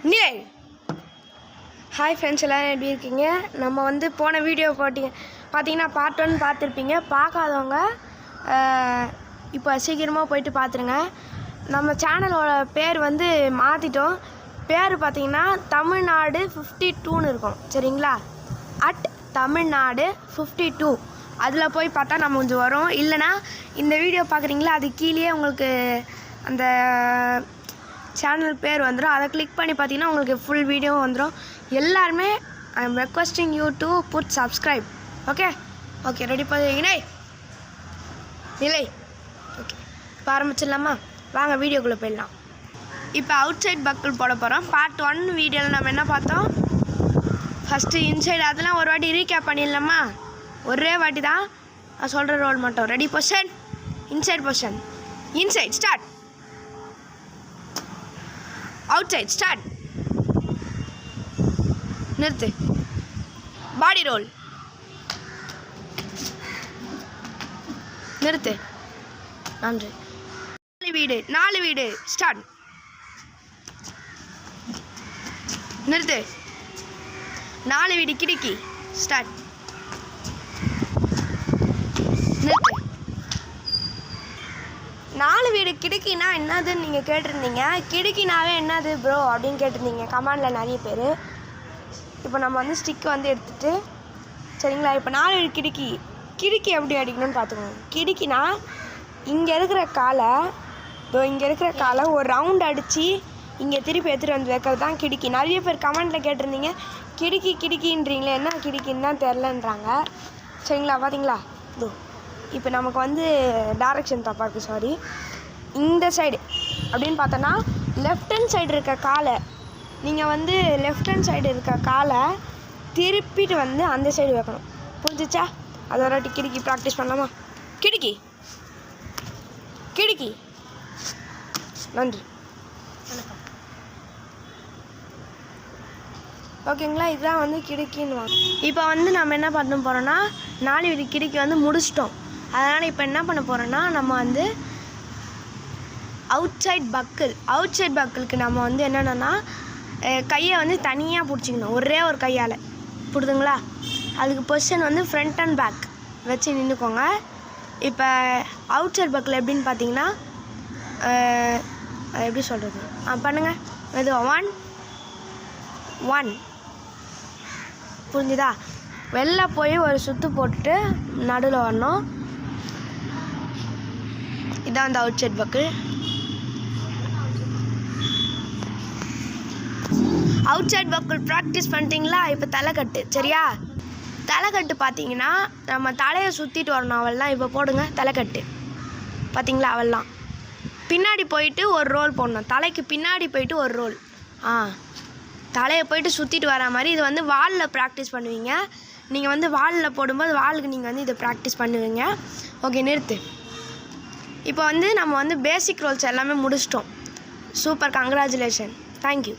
நிலை. Hi friends, எல்லோரும் எப்படி இருக்கீங்க? நம்ம வந்து போன வீடியோ பார்த்தீங்கன்னா பார்ட் 1 பார்த்துருப்பீங்க. பார்க்காதவங்க இப்போ சீக்கிரமாக போயிட்டு பார்த்துருங்க. நம்ம சேனலோட பேர் வந்து மாற்றிட்டோம். பேர் பார்த்தீங்கன்னா தமிழ்நாடு 52ன்னு இருக்கும், சரிங்களா? @தமிழ்நாடு 52 அதில் போய் பார்த்தா நம்ம கொஞ்சம் வரும். இல்லைனா இந்த வீடியோ பார்க்குறீங்களா, அது கீழே உங்களுக்கு அந்த சேனல் பேர் வந்துடும். அதை கிளிக் பண்ணி பார்த்தீங்கன்னா உங்களுக்கு ஃபுல் வீடியோவும் வந்துடும். எல்லாருமே I am requesting you to put subscribe. Okay okay, ready பண்ணிங்கன்னா நிலை. ஓகே, இப்போ ஆரம்பிச்சிடலாமா? வாங்க வீடியோக்குள்ளே போயிடலாம். இப்போ அவுட் சைட் பக்கிள் போட போகிறோம். பார்ட் 1 வீடியோவில் நம்ம என்ன பார்த்தோம்? ஃபஸ்ட்டு இன்சைடு, அதெல்லாம் ஒரு வாட்டி ரீகேப் பண்ணிடலாமா? ஒரே வாட்டி தான் நான் சொல்கிற ரோல் மட்டும். Ready position, inside position, inside start, outside start, நிறுத்து, பாடி ரோல், நிறுத்து, நன்றி. 4 வீடு ஸ்டார்ட், நிறுத்து, 4 வீடு கிடுக்கி ஸ்டார்ட், நிறுத்து. 4 வீடு கிடுக்கினா என்னதுன்னு நீங்கள் கேட்டிருந்தீங்க. கிடுக்கினாவே என்னது ப்ரோ அப்படின்னு கேட்டிருந்தீங்க கமெண்டில் நிறைய பேர். இப்போ நம்ம வந்து ஸ்டிக்கை வந்து எடுத்துகிட்டு, சரிங்களா? இப்போ 4 வீடு கிடுக்கி எப்படி அடிக்கணும்னு பார்த்துக்கோங்க. கிடுக்கினா இங்கே இருக்கிற காலை ஒரு ரவுண்ட் அடித்து இங்கே திருப்பி எடுத்துகிட்டு வந்து வைக்கிறது தான் கிடுக்கி. நிறைய பேர் கமெண்டில் கேட்டிருந்தீங்க, கிடுக்கின்றீங்களே, என்ன கிடுக்கின்னு தான் தெரிலன்றாங்க, சரிங்களா? பார்த்தீங்களா? இதோ இப்போ நமக்கு வந்து டைரக்ஷன் தப்பாக இருக்குது, சாரி. இந்த சைடு அப்படின்னு பார்த்தோன்னா லெஃப்ட் ஹேண்ட் சைடு இருக்க காலை திருப்பிட்டு வந்து அந்த சைடு வைக்கணும். புரிஞ்சிச்சா? அதை ஒரு வாட்டி கிடுக்கி ப்ராக்டிஸ் பண்ணலாமா? கிடுக்கி, நன்றி, வணக்கம். ஓகேங்களா? இதுதான் வந்து கிடுக்கின்னு வாங்க. இப்போ வந்து நம்ம என்ன பண்ண போகிறோன்னா 4 வீடு கிடுக்கி வந்து முடிச்சிட்டோம். அதனால் இப்போ என்ன பண்ண போகிறோன்னா நம்ம வந்து அவுட் சைட் பக்கிளுக்கு நம்ம வந்து என்னென்னா கையை வந்து தனியாக பிடிச்சிக்கணும், ஒரே ஒரு கையால். புரியுதுங்களா? அதுக்கு பொசிஷன் வந்து ஃப்ரண்ட் அண்ட் பேக் வச்சு நின்றுக்கோங்க. இப்போ அவுட் சைட் பக்கிள் எப்படின்னு பார்த்தீங்கன்னா எப்படி சொல்கிறது, பண்ணுங்கள் மெதுவாக. 1 புரிஞ்சுதா? வெளில போய் ஒரு சுற்று போட்டுட்டு நடுவில் வரணும். இதான் அந்த outside buckle. Outside buckle practice பண்ணிட்டீங்களா? இப்போ தலைக்கட்டு, சரியா? தலைக்கட்டு பார்த்தீங்கன்னா நம்ம தலையை சுற்றிட்டு வரணும். அவள்லாம் இப்போ போடுங்க தலைக்கட்டு. பார்த்தீங்களா? அவள்லாம் பின்னாடி போயிட்டு ஒரு ரோல் போடணும். தலைக்கு பின்னாடி போயிட்டு ஒரு ரோல். தலையை போயிட்டு சுற்றிட்டு வர மாதிரி. இது வந்து வாலில் ப்ராக்டிஸ் பண்ணுவீங்க. நீங்கள் வந்து வாலில் போடும்போது வாலுக்கு நீங்கள் வந்து இதை ப்ராக்டிஸ் பண்ணுவீங்க. ஓகே, நிறுத்து. இப்போ வந்து நம்ம வந்து பேசிக் ரோல்ஸ் எல்லாமே முடிச்சிட்டோம். Super, congratulation, thank you.